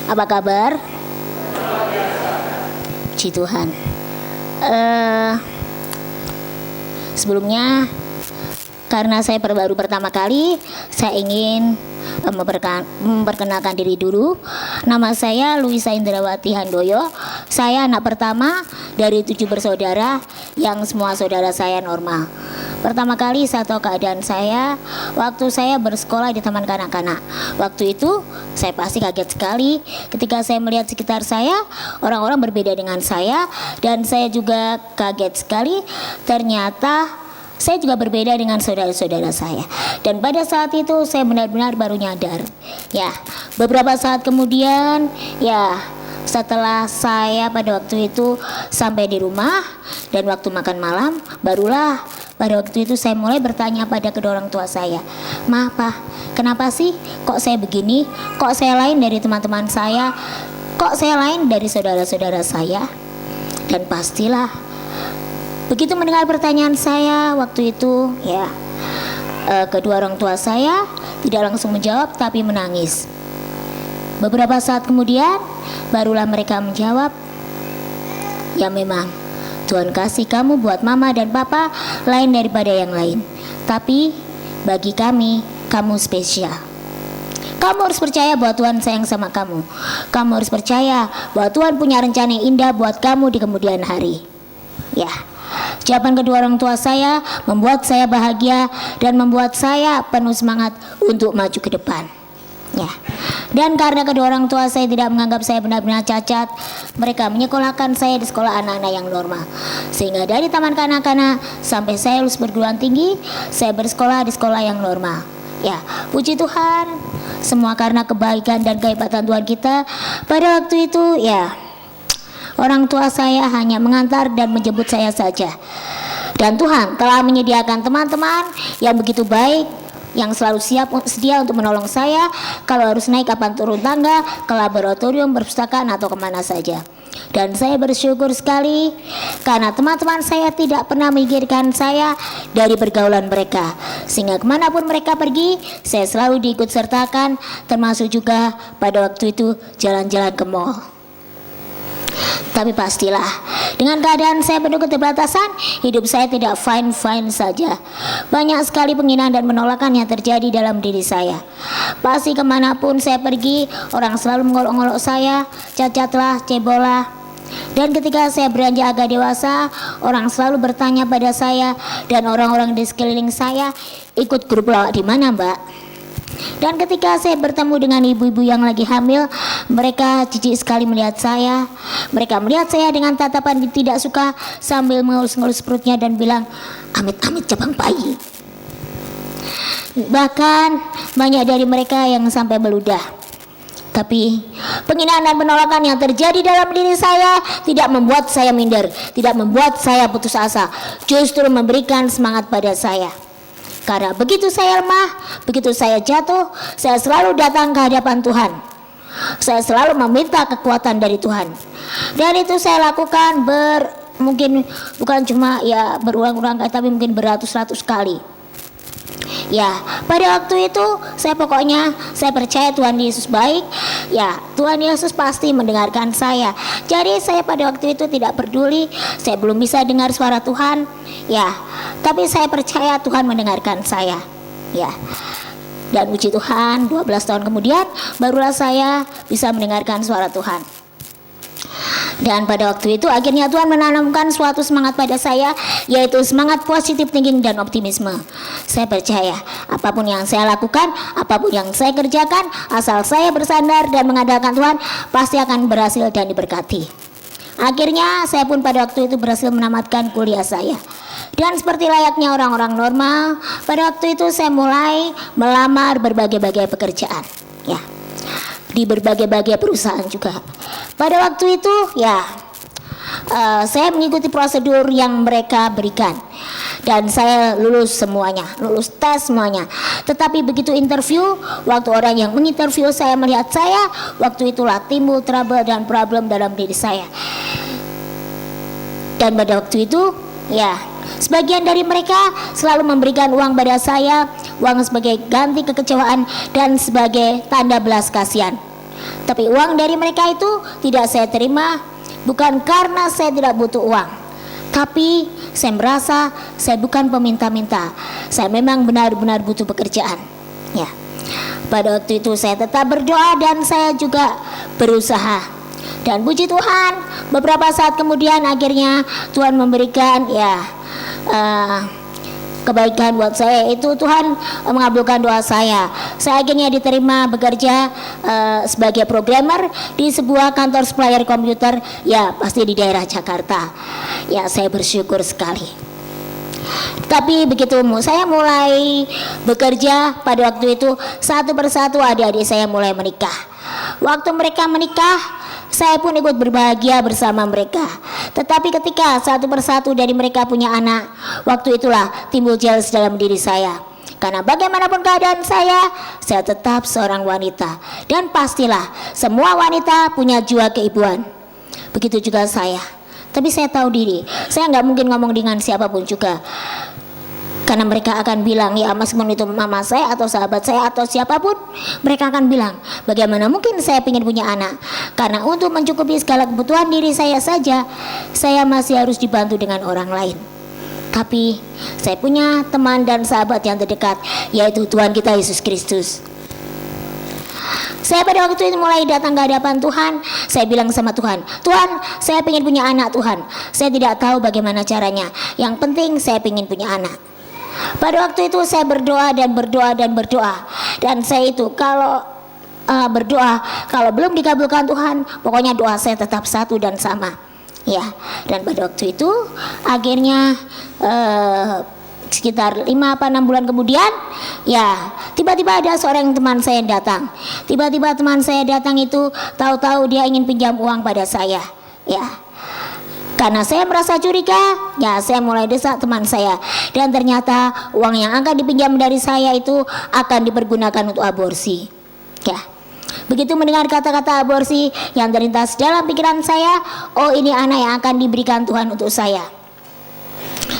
Apa kabar? Puji Tuhan. Sebelumnya, karena saya baru pertama kali, saya ingin memperkenalkan diri dulu. Nama saya Luisa Indrawati Handoyo. Saya anak pertama dari 7 bersaudara yang semua saudara saya normal. Pertama kali saya tahu keadaan saya waktu saya bersekolah di taman kanak-kanak. Waktu itu saya pasti kaget sekali ketika saya melihat sekitar saya, orang-orang berbeda dengan saya, dan saya juga kaget sekali ternyata saya juga berbeda dengan saudara-saudara saya. Dan pada saat itu saya benar-benar baru nyadar. Ya, beberapa saat kemudian, ya, setelah saya pada waktu itu sampai di rumah dan waktu makan malam, barulah pada waktu itu saya mulai bertanya pada kedua orang tua saya, "Ma, Pa, kenapa sih kok saya begini? Kok saya lain dari teman-teman saya? Kok saya lain dari saudara-saudara saya?" Dan pastilah begitu mendengar pertanyaan saya waktu itu, ya, kedua orang tua saya tidak langsung menjawab tapi menangis. Beberapa saat kemudian barulah mereka menjawab, "Ya memang Tuhan kasih kamu buat mama dan papa lain daripada yang lain. Tapi bagi kami, kamu spesial. Kamu harus percaya bahwa Tuhan sayang sama kamu. Kamu harus percaya bahwa Tuhan punya rencana yang indah buat kamu di kemudian hari." Ya, jawaban kedua orang tua saya membuat saya bahagia dan membuat saya penuh semangat untuk maju ke depan. Ya. Dan karena kedua orang tua saya tidak menganggap saya benar-benar cacat, mereka menyekolahkan saya di sekolah anak-anak yang normal. Sehingga dari taman kanak-kanak sampai saya lulus perguruan tinggi, saya bersekolah di sekolah yang normal. Ya, puji Tuhan, semua karena kebaikan dan kehebatan Tuhan kita. Pada waktu itu, ya, orang tua saya hanya mengantar dan menjemput saya saja. Dan Tuhan telah menyediakan teman-teman yang begitu baik, yang selalu sedia untuk menolong saya kalau harus naik kapan turun tangga, ke laboratorium, perpustakaan, atau kemana saja. Dan saya bersyukur sekali karena teman-teman saya tidak pernah memikirkan saya dari pergaulan mereka, sehingga kemanapun mereka pergi saya selalu diikut sertakan, termasuk juga pada waktu itu jalan-jalan ke mall. Tapi pastilah, dengan keadaan saya penuh keterbatasan, hidup saya tidak fine-fine saja. Banyak sekali penghinaan dan penolakan yang terjadi dalam diri saya. Pasti kemanapun saya pergi, orang selalu mengolok-olok saya, cacatlah, cebolah. Dan ketika saya beranjak agak dewasa, orang selalu bertanya pada saya, dan orang-orang di sekeliling saya, "Ikut grup lawak di mana, Mbak?" Dan ketika saya bertemu dengan ibu-ibu yang lagi hamil, mereka jijik sekali melihat saya. Mereka melihat saya dengan tatapan tidak suka sambil mengelus-ngelus perutnya dan bilang, "Amit-amit cabang bayi." Bahkan banyak dari mereka yang sampai meludah. Tapi penghinaan dan penolakan yang terjadi dalam diri saya tidak membuat saya minder, tidak membuat saya putus asa, justru memberikan semangat pada saya. Karena begitu saya lemah, begitu saya jatuh, saya selalu datang ke hadapan Tuhan. Saya selalu meminta kekuatan dari Tuhan. Dan itu saya lakukan mungkin bukan cuma ya berulang-ulang, tapi mungkin beratus-ratus kali. Ya, pada waktu itu saya percaya Tuhan Yesus baik. Ya, Tuhan Yesus pasti mendengarkan saya. Jadi saya pada waktu itu tidak peduli, saya belum bisa dengar suara Tuhan. Ya, tapi saya percaya Tuhan mendengarkan saya. Ya. Dan puji Tuhan, 12 tahun kemudian barulah saya bisa mendengarkan suara Tuhan. Dan pada waktu itu akhirnya Tuhan menanamkan suatu semangat pada saya, yaitu semangat positif thinking dan optimisme. Saya percaya apapun yang saya lakukan, apapun yang saya kerjakan, asal saya bersandar dan mengandalkan Tuhan, pasti akan berhasil dan diberkati. Akhirnya saya pun pada waktu itu berhasil menamatkan kuliah saya. Dan seperti layaknya orang-orang normal, pada waktu itu saya mulai melamar berbagai-bagai pekerjaan. Ya, di berbagai-bagai perusahaan juga. Pada waktu itu ya saya mengikuti prosedur yang mereka berikan dan saya lulus semuanya, lulus tes semuanya. Tetapi begitu interview, waktu orang yang menginterview saya melihat saya, waktu itulah timbul trouble dan problem dalam diri saya. Dan pada waktu itu ya, sebagian dari mereka selalu memberikan uang pada saya, uang sebagai ganti kekecewaan dan sebagai tanda belas kasihan. Tapi uang dari mereka itu tidak saya terima, bukan karena saya tidak butuh uang, tapi saya merasa saya bukan peminta-minta. Saya memang benar-benar butuh pekerjaan. Ya. Pada waktu itu saya tetap berdoa dan saya juga berusaha. Dan puji Tuhan, beberapa saat kemudian akhirnya Tuhan memberikan kebaikan buat saya. Itu Tuhan mengabulkan doa saya. Saya akhirnya diterima bekerja sebagai programmer di sebuah kantor supplier komputer, ya pasti di daerah Jakarta. Ya, saya bersyukur sekali. Tapi begitu saya mulai bekerja, pada waktu itu satu persatu adik-adik saya mulai menikah. Waktu mereka menikah, saya pun ikut berbahagia bersama mereka. Tetapi ketika satu persatu dari mereka punya anak, waktu itulah timbul jealous dalam diri saya. Karena bagaimanapun keadaan saya tetap seorang wanita. Dan pastilah semua wanita punya jiwa keibuan. Begitu juga saya. Tapi saya tahu diri, saya nggak mungkin ngomong dengan siapapun juga. Karena mereka akan bilang, ya meskipun itu mama saya atau sahabat saya atau siapapun, mereka akan bilang, bagaimana mungkin saya ingin punya anak. Karena untuk mencukupi segala kebutuhan diri saya saja, saya masih harus dibantu dengan orang lain. Tapi saya punya teman dan sahabat yang terdekat, yaitu Tuhan kita Yesus Kristus. Saya pada waktu itu mulai datang ke hadapan Tuhan. Saya bilang sama Tuhan, Tuhan, saya ingin punya anak Tuhan. Saya tidak tahu bagaimana caranya. Yang penting saya ingin punya anak. Pada waktu itu saya berdoa dan berdoa dan berdoa. Dan saya itu kalau berdoa, kalau belum dikabulkan Tuhan, pokoknya doa saya tetap satu dan sama. Ya, dan pada waktu itu akhirnya sekitar 5-6 bulan kemudian, ya tiba-tiba ada seorang teman saya yang datang. Tiba-tiba teman saya datang itu tahu-tahu dia ingin pinjam uang pada saya. Ya, karena saya merasa curiga, ya saya mulai desak teman saya. Dan ternyata uang yang akan dipinjam dari saya itu akan dipergunakan untuk aborsi. Ya, begitu mendengar kata-kata aborsi yang terlintas dalam pikiran saya, oh ini anak yang akan diberikan Tuhan untuk saya.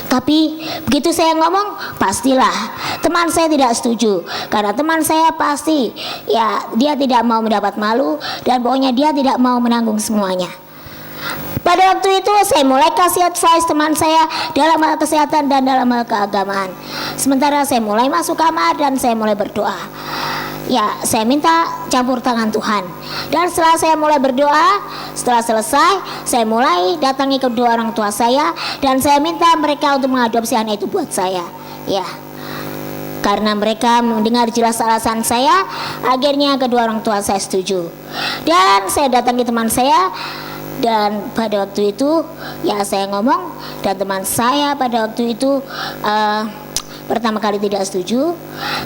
Tapi begitu saya ngomong, pastilah teman saya tidak setuju. Karena teman saya pasti, ya dia tidak mau mendapat malu. Dan pokoknya dia tidak mau menanggung semuanya. Pada waktu itu saya mulai kasih advice teman saya dalam hal kesehatan dan dalam hal keagamaan. Sementara saya mulai masuk kamar dan saya mulai berdoa. Ya, saya minta campur tangan Tuhan. Dan setelah saya mulai berdoa, setelah selesai, saya mulai datangi kedua orang tua saya dan saya minta mereka untuk mengadopsi anak itu buat saya. Ya, karena mereka mendengar jelas alasan saya, akhirnya kedua orang tua saya setuju. Dan saya datangi teman saya. Dan pada waktu itu, ya saya ngomong, dan teman saya pada waktu itu pertama kali tidak setuju.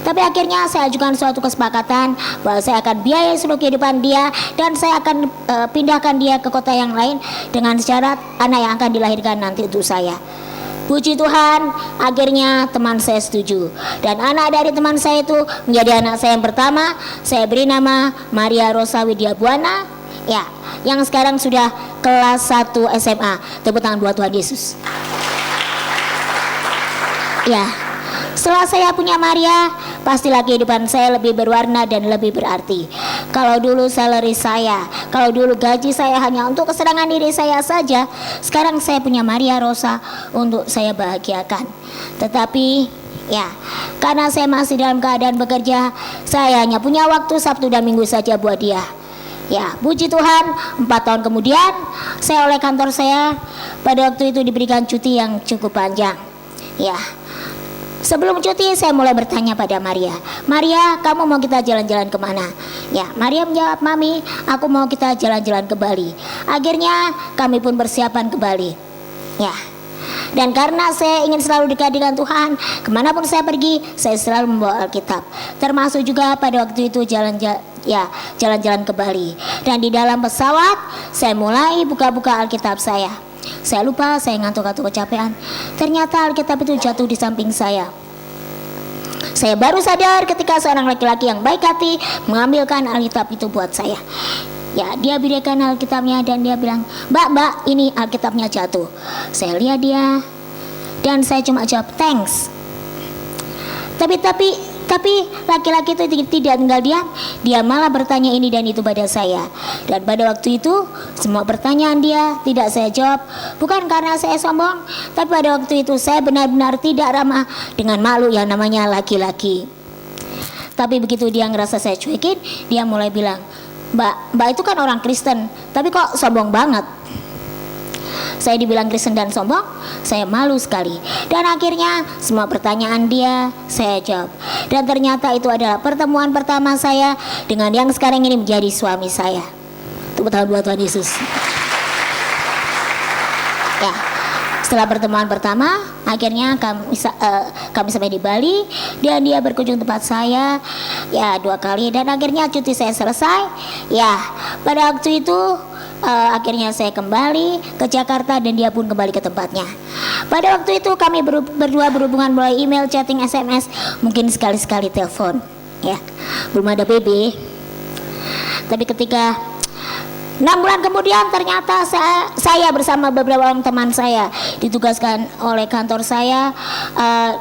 Tapi akhirnya saya ajukan suatu kesepakatan bahwa saya akan biayai seluruh kehidupan dia. Dan saya akan pindahkan dia ke kota yang lain dengan syarat anak yang akan dilahirkan nanti untuk saya. Puji Tuhan, akhirnya teman saya setuju. Dan anak dari teman saya itu menjadi anak saya yang pertama. Saya beri nama Maria Rosa Widya Buana, ya, yang sekarang sudah kelas 1 SMA. Tepuk tangan buat Tuhan Yesus. Ya, setelah saya punya Maria, pastilah kehidupan saya lebih berwarna dan lebih berarti. Kalau dulu salary saya, kalau dulu gaji saya hanya untuk kesenangan diri saya saja, sekarang saya punya Maria Rosa untuk saya bahagiakan. Tetapi ya, karena saya masih dalam keadaan bekerja, saya hanya punya waktu Sabtu dan Minggu saja buat dia. Ya, puji Tuhan, 4 tahun kemudian saya oleh kantor saya pada waktu itu diberikan cuti yang cukup panjang. Ya, sebelum cuti saya mulai bertanya pada Maria, Maria, kamu mau kita jalan-jalan kemana? Ya, Maria menjawab, Mami, aku mau kita jalan-jalan ke Bali. Akhirnya kami pun persiapan ke Bali. Ya, dan karena saya ingin selalu dekat dengan Tuhan, kemanapun saya pergi, saya selalu membawa Alkitab. Termasuk juga pada waktu itu jalan-jalan ke Bali. Dan di dalam pesawat saya mulai buka-buka Alkitab saya. Saya lupa, saya ngantuk atau kecapean. Ternyata Alkitab itu jatuh di samping saya. Saya baru sadar ketika seorang laki-laki yang baik hati mengambilkan Alkitab itu buat saya. Ya, dia berikan Alkitabnya dan dia bilang, Mbak, ini Alkitabnya jatuh. Saya lihat dia dan saya cuma jawab thanks. Tapi Tapi laki-laki itu tidak tinggal diam, dia malah bertanya ini dan itu pada saya. Dan pada waktu itu semua pertanyaan dia tidak saya jawab, bukan karena saya sombong, tapi pada waktu itu saya benar-benar tidak ramah dengan makhluk yang namanya laki-laki. Tapi begitu dia ngerasa saya cuekin, dia mulai bilang, Mbak itu kan orang Kristen, tapi kok sombong banget. Saya dibilang Kristen dan sombong, saya malu sekali. Dan akhirnya semua pertanyaan dia saya jawab. Dan ternyata itu adalah pertemuan pertama saya dengan yang sekarang ini menjadi suami saya. Tepuk tangan buat Tuhan Yesus. Ya, setelah pertemuan pertama, akhirnya kami sampai di Bali dan dia berkunjung tempat saya ya 2 kali dan akhirnya cuti saya selesai. Ya, pada waktu itu akhirnya saya kembali ke Jakarta dan dia pun kembali ke tempatnya. Pada waktu itu kami berdua berhubungan melalui email, chatting, SMS, mungkin sekali-sekali telepon. Ya, belum ada BB. Tapi ketika 6 bulan kemudian ternyata saya bersama beberapa orang teman saya ditugaskan oleh kantor saya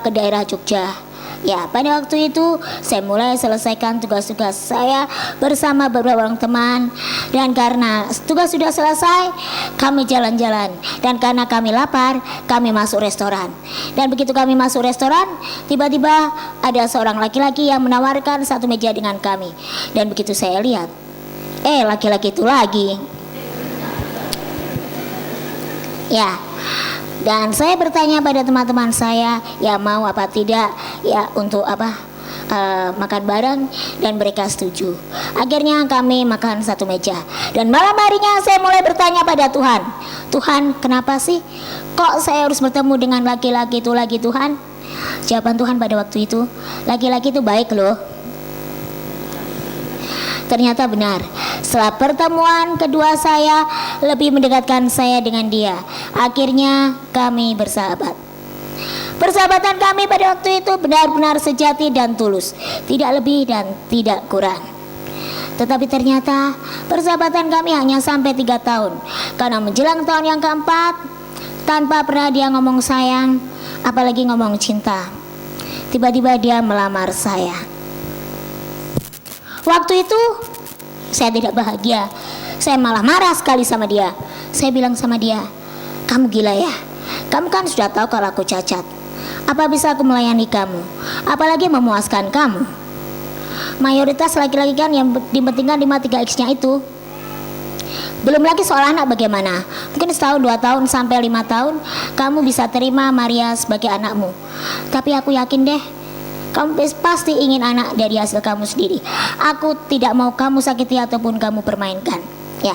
ke daerah Jogja. Ya, pada waktu itu saya mulai selesaikan tugas-tugas saya bersama beberapa orang teman. Dan karena tugas sudah selesai, kami jalan-jalan. Dan karena kami lapar, kami masuk restoran. Dan begitu kami masuk restoran, tiba-tiba ada seorang laki-laki yang menawarkan satu meja dengan kami. Dan begitu saya lihat, laki-laki itu lagi. Ya, dan saya bertanya pada teman-teman saya, ya mau apa tidak, ya untuk makan bareng, dan mereka setuju. Akhirnya kami makan satu meja. Dan malam harinya saya mulai bertanya pada Tuhan, Tuhan kenapa sih kok saya harus bertemu dengan laki-laki itu lagi Tuhan? Jawaban Tuhan pada waktu itu, laki-laki itu baik loh. Ternyata benar. Setelah pertemuan kedua saya lebih mendekatkan saya dengan dia. Akhirnya kami bersahabat. Persahabatan kami pada waktu itu benar-benar sejati dan tulus, tidak lebih dan tidak kurang. Tetapi ternyata persahabatan kami hanya sampai 3 tahun. Karena menjelang tahun yang keempat, tanpa pernah dia ngomong sayang, apalagi ngomong cinta, tiba-tiba dia melamar saya. Waktu itu saya tidak bahagia. Saya malah marah sekali sama dia. Saya bilang sama dia, kamu gila ya? Kamu kan sudah tahu kalau aku cacat. Apa bisa aku melayani kamu? Apalagi memuaskan kamu? Mayoritas laki-laki kan yang dipentingkan 5-3X-nya itu. Belum lagi soal anak bagaimana. Mungkin setahun, 2 tahun, sampai 5 tahun kamu bisa terima Maria sebagai anakmu. Tapi aku yakin deh, kamu pasti ingin anak dari hasil kamu sendiri. Aku tidak mau kamu sakiti ataupun kamu permainkan. Ya.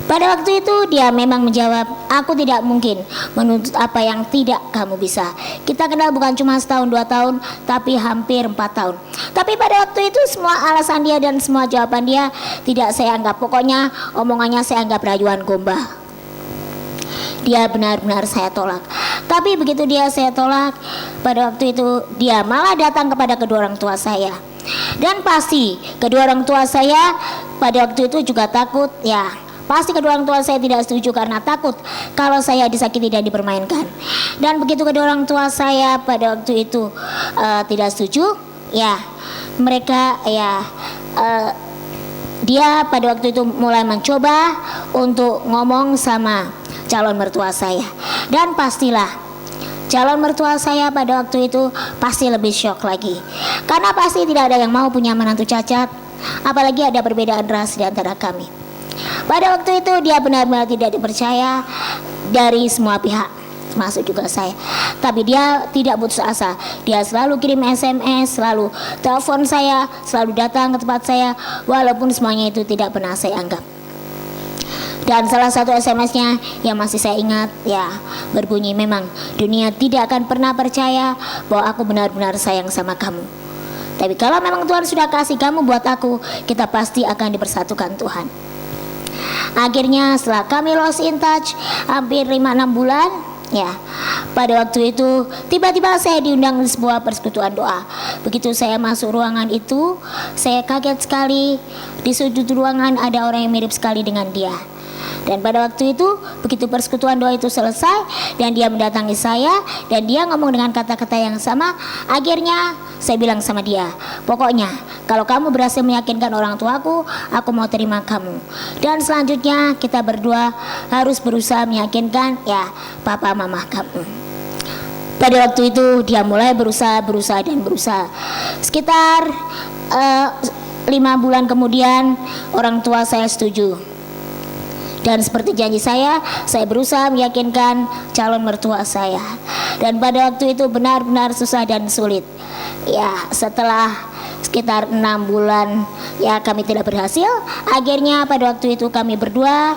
Pada waktu itu dia memang menjawab, aku tidak mungkin menuntut apa yang tidak kamu bisa. Kita kenal bukan cuma setahun 2 tahun, tapi hampir 4 tahun. Tapi pada waktu itu semua alasan dia dan semua jawaban dia tidak saya anggap. Pokoknya omongannya saya anggap rayuan gombah. Dia benar-benar saya tolak. Tapi begitu dia saya tolak, pada waktu itu dia malah datang kepada kedua orang tua saya. Dan pasti kedua orang tua saya pada waktu itu juga takut. Ya, pasti kedua orang tua saya tidak setuju karena takut kalau saya disakiti dan dipermainkan. Dan begitu kedua orang tua saya pada waktu itu tidak setuju, ya mereka dia pada waktu itu mulai mencoba untuk ngomong sama calon mertua saya. Dan pastilah calon mertua saya pada waktu itu pasti lebih shock lagi, karena pasti tidak ada yang mau punya menantu cacat, apalagi ada perbedaan ras di antara kami. Pada waktu itu dia benar-benar tidak dipercaya dari semua pihak, termasuk juga saya. Tapi dia tidak putus asa. Dia selalu kirim SMS, selalu telepon saya, selalu datang ke tempat saya, walaupun semuanya itu tidak pernah saya anggap. Dan salah satu SMS-nya yang masih saya ingat, ya berbunyi, memang dunia tidak akan pernah percaya bahwa aku benar-benar sayang sama kamu. Tapi kalau memang Tuhan sudah kasih kamu buat aku, kita pasti akan dipersatukan Tuhan. Akhirnya setelah kami lost in touch hampir 5-6 bulan, ya pada waktu itu tiba-tiba saya diundang di sebuah persekutuan doa. Begitu saya masuk ruangan itu, saya kaget sekali. Di sudut ruangan ada orang yang mirip sekali dengan dia. Dan pada waktu itu begitu persekutuan doa itu selesai dan dia mendatangi saya dan dia ngomong dengan kata-kata yang sama, akhirnya saya bilang sama dia, pokoknya kalau kamu berhasil meyakinkan orang tuaku, aku mau terima kamu. Dan selanjutnya kita berdua harus berusaha meyakinkan ya papa mama kamu. Pada waktu itu dia mulai berusaha. Sekitar 5 bulan kemudian orang tua saya setuju. Dan seperti janji saya berusaha meyakinkan calon mertua saya. Dan pada waktu itu benar-benar susah dan sulit. Ya, setelah sekitar 6 bulan ya kami tidak berhasil. Akhirnya pada waktu itu kami berdua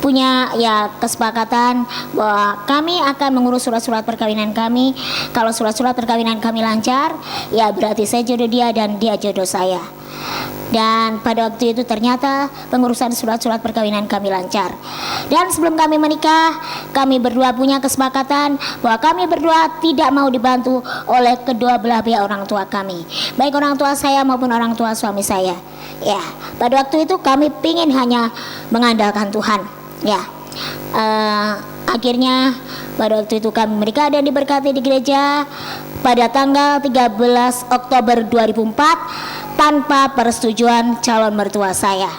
punya ya kesepakatan bahwa kami akan mengurus surat-surat perkawinan kami. Kalau surat-surat perkawinan kami lancar, ya berarti saya jodoh dia dan dia jodoh saya. Dan pada waktu itu ternyata pengurusan surat-surat perkawinan kami lancar. Dan sebelum kami menikah, kami berdua punya kesepakatan bahwa kami berdua tidak mau dibantu oleh kedua belah pihak orang tua kami, baik orang tua saya maupun orang tua suami saya. Ya, pada waktu itu kami ingin hanya mengandalkan Tuhan. Ya, akhirnya pada waktu itu kami menikah dan diberkati di gereja pada tanggal 13 Oktober 2004 tanpa persetujuan calon mertua saya.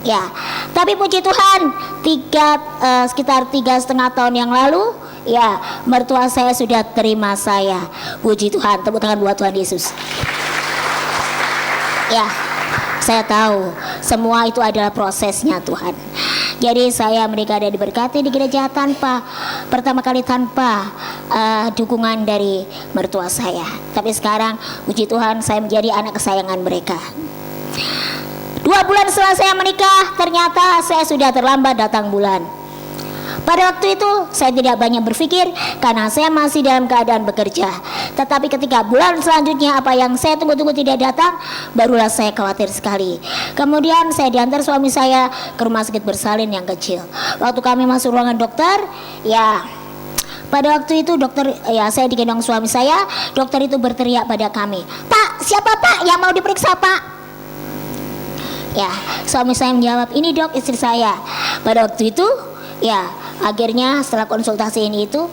Ya, tapi puji Tuhan sekitar 3,5 tahun yang lalu, ya mertua saya sudah terima saya. Puji Tuhan, tepuk tangan buat Tuhan Yesus. Ya, saya tahu semua itu adalah prosesnya Tuhan. Jadi saya menikah dan diberkati di gereja pertama kali tanpa dukungan dari mertua saya. Tapi sekarang puji Tuhan saya menjadi anak kesayangan mereka. 2 bulan setelah saya menikah, ternyata saya sudah terlambat datang bulan. Pada waktu itu saya tidak banyak berpikir karena saya masih dalam keadaan bekerja. Tetapi ketika bulan selanjutnya apa yang saya tunggu-tunggu tidak datang, barulah saya khawatir sekali. Kemudian saya diantar suami saya ke rumah sakit bersalin yang kecil. Waktu kami masuk ruangan dokter, ya pada waktu itu saya digendong suami saya. Dokter itu berteriak pada kami, "Pak, siapa Pak yang mau diperiksa Pak?" Ya, suami saya menjawab, "Ini dok, istri saya." Pada waktu itu ya akhirnya setelah konsultasi ini itu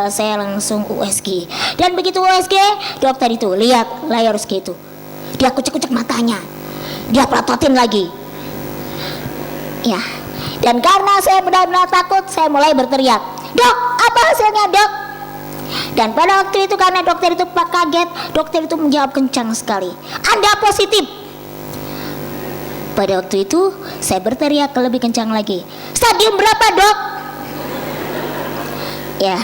saya langsung USG. Dan begitu USG, dokter itu lihat layar USG itu, dia kucek-kucek matanya, dia pelototin lagi. Ya, dan karena saya benar-benar takut, saya mulai berteriak, "Dok, apa hasilnya dok?" Dan pada waktu itu karena dokter itu kaget, dokter itu menjawab kencang sekali, "Anda positif." Pada waktu itu saya berteriak lebih kencang lagi, "Stadium berapa dok?" Ya,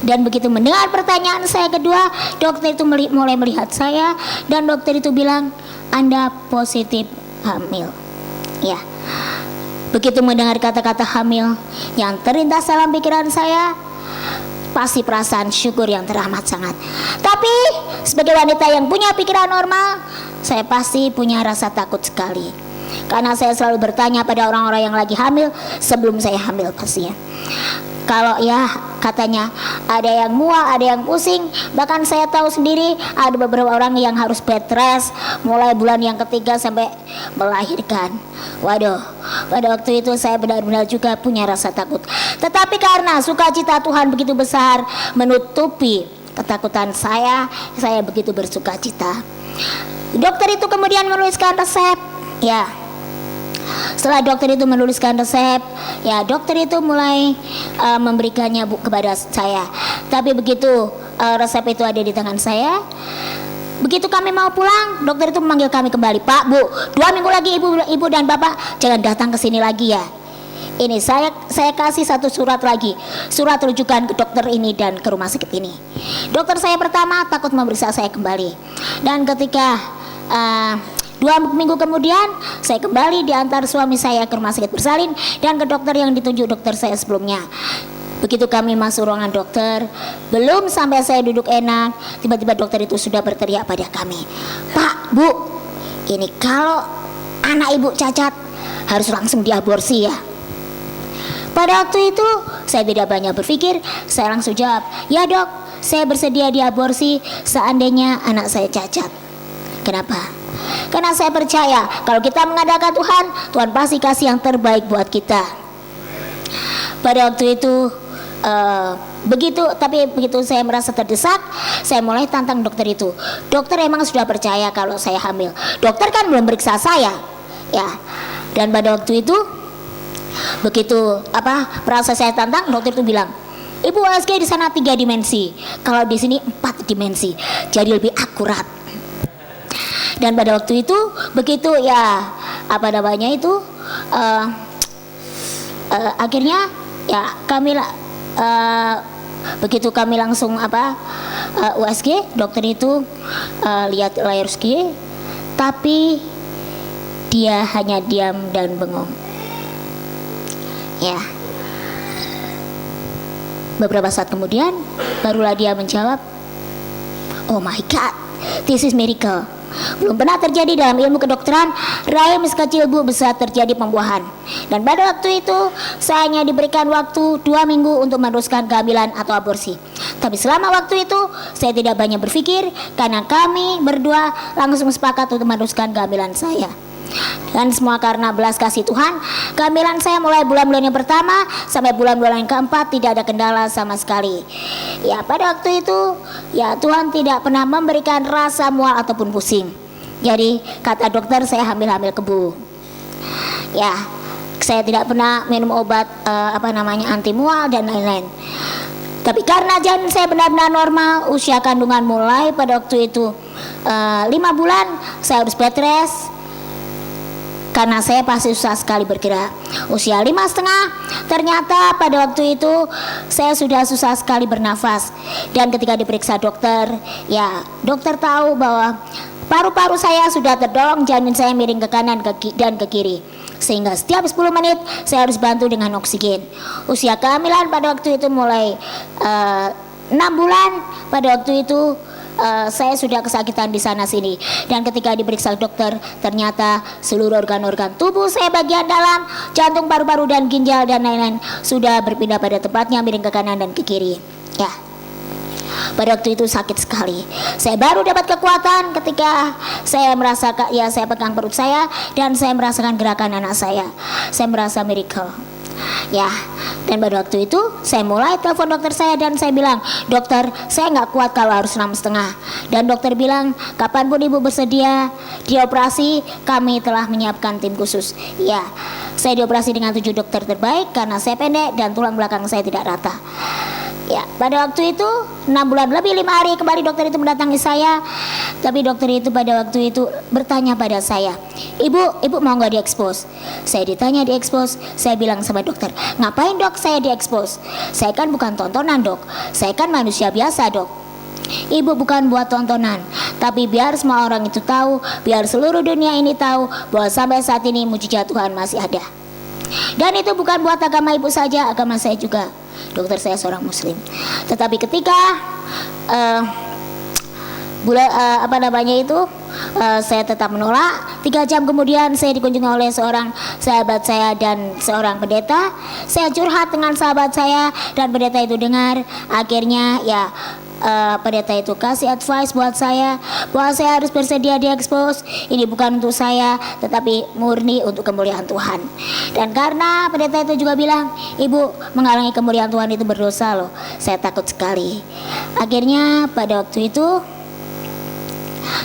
dan begitu mendengar pertanyaan saya kedua, dokter itu mulai melihat saya dan dokter itu bilang, "Anda positif hamil." Ya, begitu mendengar kata-kata hamil yang terlintas dalam pikiran saya, pasti perasaan syukur yang teramat sangat. Tapi sebagai wanita yang punya pikiran normal, saya pasti punya rasa takut sekali. Karena saya selalu bertanya pada orang-orang yang lagi hamil sebelum saya hamil pastinya. Kalau ya katanya ada yang mual, ada yang pusing. Bahkan saya tahu sendiri ada beberapa orang yang harus bed rest mulai bulan yang ketiga sampai melahirkan. Waduh, pada waktu itu saya benar-benar juga punya rasa takut. Tetapi karena sukacita Tuhan begitu besar menutupi ketakutan saya begitu bersukacita. Dokter itu kemudian menuliskan resep. Ya, setelah dokter itu menuliskan resep, ya dokter itu mulai memberikannya kepada saya. Tapi begitu resep itu ada di tangan saya, begitu kami mau pulang, dokter itu memanggil kami kembali, "Pak, Bu, 2 minggu lagi ibu dan bapak jangan datang ke sini lagi ya. Ini saya kasih satu surat lagi, surat rujukan ke dokter ini dan ke rumah sakit ini." Dokter saya pertama takut memeriksa saya kembali. Dan ketika 2 minggu kemudian saya kembali diantar suami saya ke rumah sakit bersalin dan ke dokter yang ditunjuk dokter saya sebelumnya. Begitu kami masuk ruangan dokter, belum sampai saya duduk enak, tiba-tiba dokter itu sudah berteriak pada kami, "Pak, Bu, ini kalau anak ibu cacat harus langsung diaborsi ya." Pada waktu itu saya tidak banyak berpikir, saya langsung jawab, "Ya dok, saya bersedia diaborsi seandainya anak saya cacat." Kenapa? Karena saya percaya kalau kita mengandalkan Tuhan, Tuhan pasti kasih yang terbaik buat kita. pada waktu itu begitu saya merasa terdesak, saya mulai tantang dokter itu. Dokter emang sudah percaya kalau saya hamil. Dokter kan belum periksa saya, ya. Dan pada waktu itu begitu merasa saya tantang, dokter itu bilang, Ibu USG di sana 3 dimensi, kalau di sini 4 dimensi, jadi lebih akurat. Dan pada waktu itu begitu akhirnya ya kami begitu kami langsung USG, dokter itu lihat layar USG, tapi dia hanya diam dan bengong. Ya. Beberapa saat kemudian barulah dia menjawab, "Oh my God, this is miracle. Belum pernah terjadi dalam ilmu kedokteran, rahim sekecil bu besar terjadi pembuahan. Dan pada waktu itu saya hanya diberikan waktu 2 minggu untuk meneruskan kehamilan atau aborsi. Tapi selama waktu itu saya tidak banyak berpikir karena kami berdua langsung sepakat untuk meneruskan kehamilan saya. Dan semua karena belas kasih Tuhan, kehamilan saya mulai bulan-bulan yang pertama sampai bulan-bulan yang keempat tidak ada kendala sama sekali. Ya pada waktu itu ya Tuhan tidak pernah memberikan rasa mual ataupun pusing. Jadi kata dokter saya hamil kebo. Ya saya tidak pernah minum obat anti mual dan lain-lain. Tapi karena janin saya benar-benar normal, usia kandungan mulai pada waktu itu 5 bulan saya harus bed rest. Karena saya pasti susah sekali bergerak. Usia 5,5 ternyata pada waktu itu saya sudah susah sekali bernafas. Dan ketika diperiksa dokter, ya dokter tahu bahwa paru-paru saya sudah terdorong, janin saya miring ke kanan dan ke kiri. Sehingga setiap 10 menit saya harus bantu dengan oksigen. Usia kehamilan pada waktu itu mulai 6 bulan. Pada waktu itu saya sudah kesakitan di sana sini. Dan ketika diperiksa dokter, ternyata seluruh organ-organ tubuh saya bagian dalam, jantung, paru-paru dan ginjal dan lain-lain sudah berpindah pada tempatnya, miring ke kanan dan ke kiri. Ya. Pada waktu itu sakit sekali. Saya baru dapat kekuatan ketika saya merasa saya pegang perut saya dan saya merasakan gerakan anak saya. Saya merasa miracle. Ya, dan pada waktu itu saya mulai telepon dokter saya dan saya bilang, dokter saya nggak kuat kalau harus 6,5. Dan dokter bilang, kapanpun ibu bersedia dioperasi, kami telah menyiapkan tim khusus. Ya, saya dioperasi dengan 7 dokter terbaik karena saya pendek dan tulang belakang saya tidak rata. Ya, pada waktu itu 6 bulan lebih 5 hari kembali dokter itu mendatangi saya. Tapi dokter itu pada waktu itu bertanya pada saya, Ibu mau nggak diekspos? Saya ditanya diekspos, saya bilang sama dokter, ngapain dok saya diekspos? Saya kan bukan tontonan dok, saya kan manusia biasa dok. Ibu bukan buat tontonan, tapi biar semua orang itu tahu, biar seluruh dunia ini tahu bahwa sampai saat ini mujizat Tuhan masih ada. Dan itu bukan buat agama ibu saja, agama saya juga. Dokter saya seorang muslim. Tetapi ketika saya tetap menolak. 3 jam kemudian saya dikunjungi oleh seorang sahabat saya dan seorang pendeta. Saya curhat dengan sahabat saya dan pendeta itu dengar. Akhirnya ya pendeta itu kasih advice buat saya bahwa saya harus bersedia diekspos. Ini bukan untuk saya, tetapi murni untuk kemuliaan Tuhan. Dan karena pendeta itu juga bilang, ibu menghalangi kemuliaan Tuhan itu berdosa loh. Saya takut sekali. Akhirnya pada waktu itu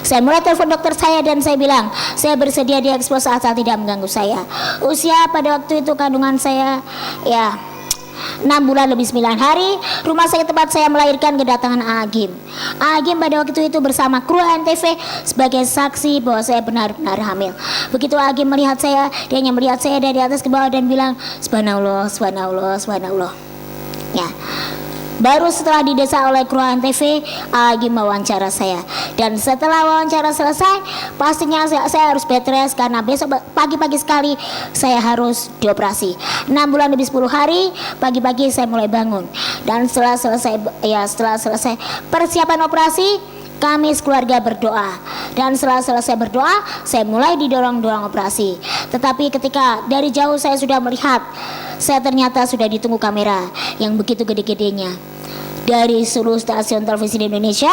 saya mulai telepon dokter saya dan saya bilang, saya bersedia diekspos saat tidak mengganggu saya. Usia pada waktu itu kandungan saya ya 6 bulan lebih 9 hari. Rumah sakit tempat saya melahirkan kedatangan Agim pada waktu itu bersama kru ANTV sebagai saksi bahwa saya benar-benar hamil. Begitu Agim melihat saya, dia hanya melihat saya dari atas ke bawah dan bilang, subhanallah, subhanallah, subhanallah. Ya, baru setelah didesa oleh kru ANTV, Agim mewawancara saya. Dan setelah wawancara selesai, pastinya saya harus bed rest karena besok pagi-pagi sekali saya harus dioperasi. 6 bulan lebih 10 hari, pagi-pagi saya mulai bangun. Dan setelah selesai persiapan operasi, kami sekeluarga berdoa. Dan setelah selesai berdoa, saya mulai didorong-dorong operasi. Tetapi ketika dari jauh saya sudah melihat, saya ternyata sudah ditunggu kamera yang begitu gede-gedenya dari seluruh stasiun televisi di Indonesia.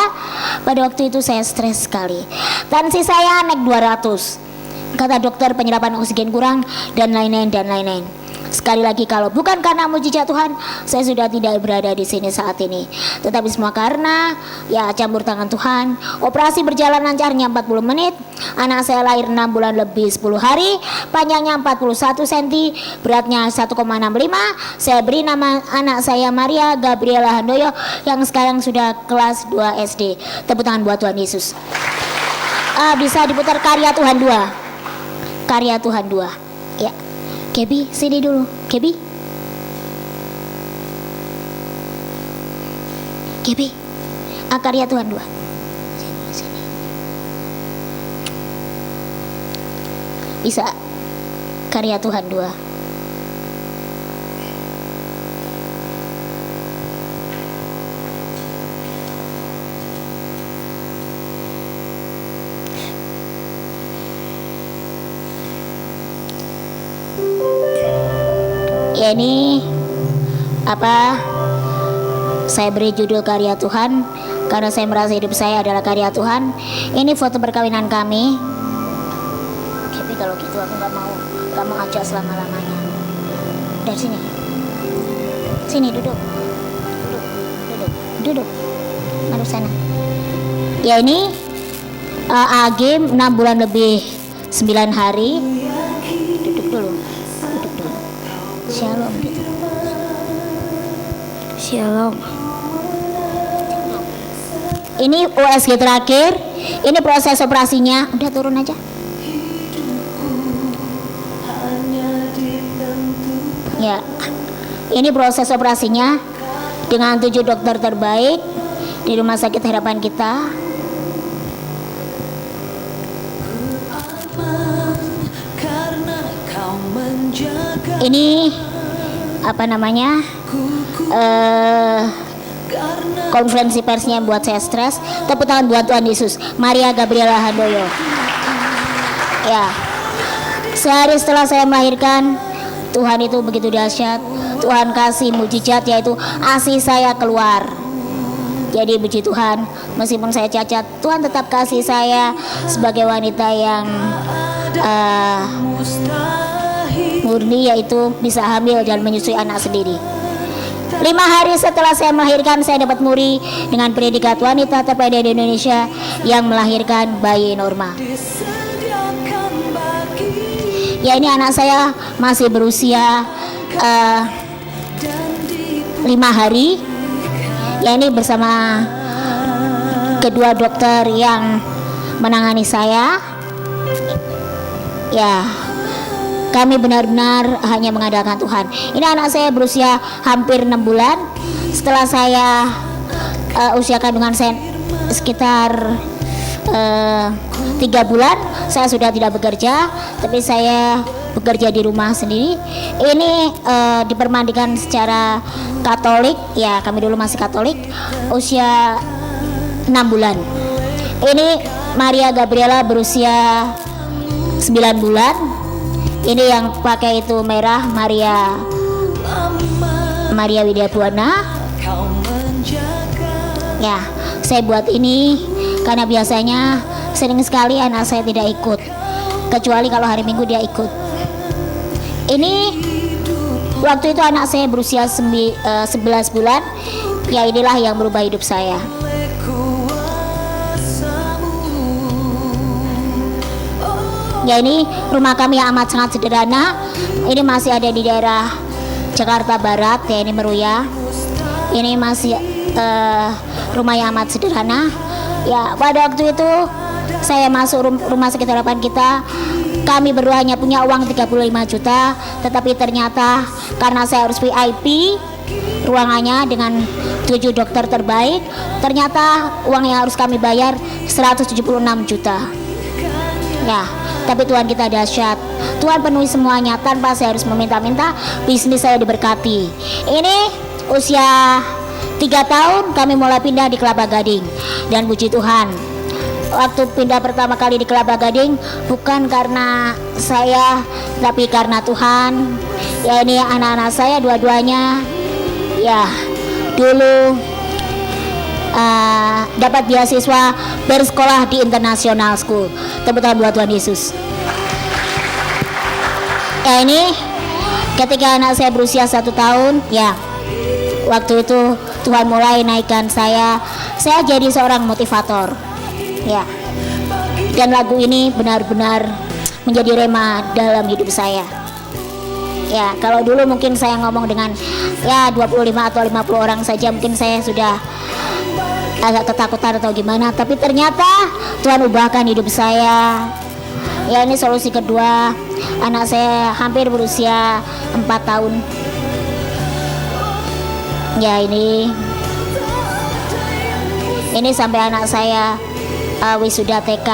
Pada waktu itu saya stres sekali. Tensi saya naik 200. Kata dokter penyerapan oksigen kurang dan lain-lain dan lain-lain. Sekali lagi, kalau bukan karena mujizat Tuhan, saya sudah tidak berada di sini saat ini. Tetapi semua karena ya campur tangan Tuhan. Operasi berjalan lancarnya 40 menit. Anak saya lahir 6 bulan lebih 10 hari, panjangnya 41 cm, beratnya 1,65. Saya beri nama anak saya Maria Gabriela Handoyo yang sekarang sudah kelas 2 SD. Tepuk tangan buat Tuhan Yesus. Bisa diputar Karya Tuhan 2. Karya Tuhan 2. Ya. Kebi, sini dulu. Kebi. Kebi. Karya Tuhan 2. Sini. Bisa. Karya Tuhan 2. Ya, ini saya beri judul Karya Tuhan karena saya merasa hidup saya adalah karya Tuhan. Ini foto perkawinan kami. Tapi kalau gitu aku nggak mau ajak selama-lamanya. Dari sini duduk mari sana. Ya, ini AG 6 bulan lebih 9 hari. Duduk dulu. Shalom gitu. Shalom. Ini USG terakhir. Ini proses operasinya. Udah turun aja. Ya. Ini proses operasinya dengan 7 dokter terbaik di Rumah Sakit Harapan kita. Ini konferensi persnya buat saya stres. Tepuk tangan buat Tuhan Yesus. Maria Gabriela Handoyo. Ya, sehari setelah saya melahirkan, Tuhan itu begitu dahsyat. Tuhan kasih mujizat, yaitu ASI saya keluar. Jadi puji Tuhan, meskipun saya cacat, Tuhan tetap kasih saya sebagai wanita yang murni, yaitu bisa hamil dan menyusui anak sendiri. 5 hari setelah saya melahirkan, saya dapat muri dengan predikat wanita terpede di Indonesia yang melahirkan bayi normal. Ya, ini anak saya masih berusia 5 hari. Ya, ini bersama kedua dokter yang menangani saya. Ya, kami benar-benar hanya mengandalkan Tuhan. Ini anak saya berusia hampir 6 bulan. Setelah saya usia kandungan saya sekitar 3 bulan, saya sudah tidak bekerja, tapi saya bekerja di rumah sendiri. Ini dipermandikan secara Katolik. Ya, kami dulu masih Katolik. Usia 6 bulan. Ini Maria Gabriela berusia 9 bulan. Ini yang pakai itu merah, Maria Widya Buana. Ya, saya buat ini karena biasanya sering sekali anak saya tidak ikut, kecuali kalau hari Minggu dia ikut. Ini waktu itu anak saya berusia 11 bulan. Ya, inilah yang merubah hidup saya. Ya, ini rumah kami yang amat sangat sederhana. Ini masih ada di daerah Jakarta Barat, ya, ini Meruya. Ini masih rumah yang amat sederhana. Ya, pada waktu itu saya masuk rumah sakit harapan kita, kami berdua hanya punya uang 35 juta. Tetapi ternyata karena saya harus VIP ruangannya dengan 7 dokter terbaik, ternyata uang yang harus kami bayar 176 juta. Ya, tapi Tuhan kita dahsyat. Tuhan penuhi semuanya tanpa saya harus meminta-minta. Bisnis saya diberkati. Ini usia 3 tahun kami mulai pindah di Kelapa Gading. Dan puji Tuhan, waktu pindah pertama kali di Kelapa Gading bukan karena saya, tapi karena Tuhan. Ya, ini anak-anak saya dua-duanya ya dulu dapat beasiswa bersekolah di International School. Tepuk tangan buat Tuhan Yesus. Ya, ini Ketika anak saya berusia 1 tahun, ya waktu itu Tuhan mulai naikkan saya jadi seorang motivator, ya. Dan lagu ini benar-benar menjadi rema dalam hidup saya. Ya, kalau dulu mungkin saya ngomong dengan ya 25 atau 50 orang saja, mungkin saya sudah agak ketakutan atau gimana, tapi ternyata Tuhan ubahkan hidup saya. Ya, ini solusi kedua. Anak saya hampir berusia 4 tahun. Ya, ini sampai anak saya wisuda TK.